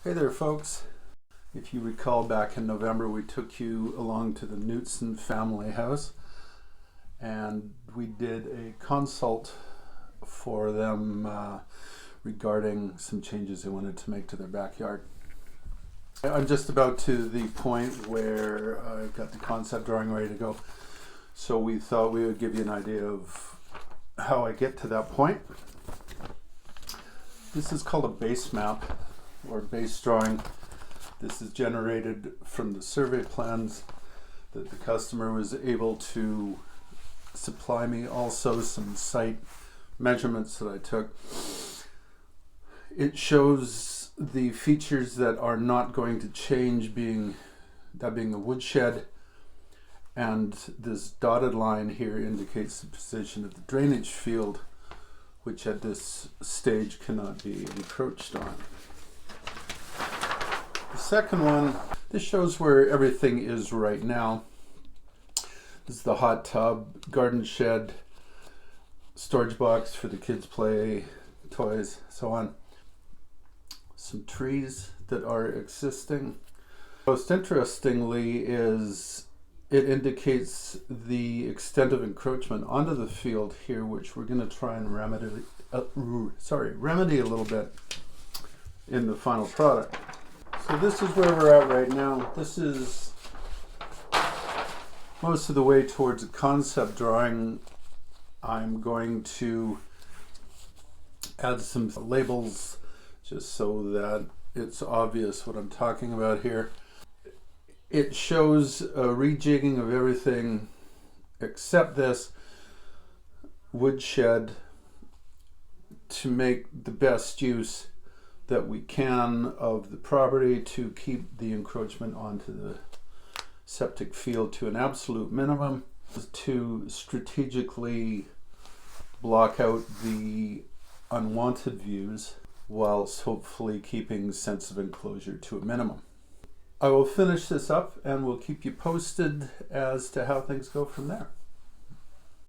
Hey there folks. If you recall, back in November we took you along to the Knutson family house and we did a consult for them regarding some changes they wanted to make to their backyard. I'm just about to the point where I've got the concept drawing ready to go, so we thought we would give you an idea of how I get to that point. This is called a base map or base drawing. This is generated from the survey plans that the customer was able to supply me, also some site measurements that I took. It shows the features that are not going to change, being the woodshed, and this dotted line here indicates the position of the drainage field, which at this stage cannot be encroached on. The second one, this shows where everything is right now. This is the hot tub, garden shed, storage box for the kids' play, toys, so on. Some trees that are existing. Most interestingly is it indicates the extent of encroachment onto the field here, which we're going to try and remedy a little bit in the final product. So this is where we're at right now. This is most of the way towards a concept drawing. I'm going to add some labels just so that it's obvious what I'm talking about here. It shows a rejigging of everything except this woodshed to make the best use that we can of the property to keep the encroachment onto the septic field to an absolute minimum, to strategically block out the unwanted views whilst hopefully keeping sense of enclosure to a minimum. I will finish this up and we'll keep you posted as to how things go from there.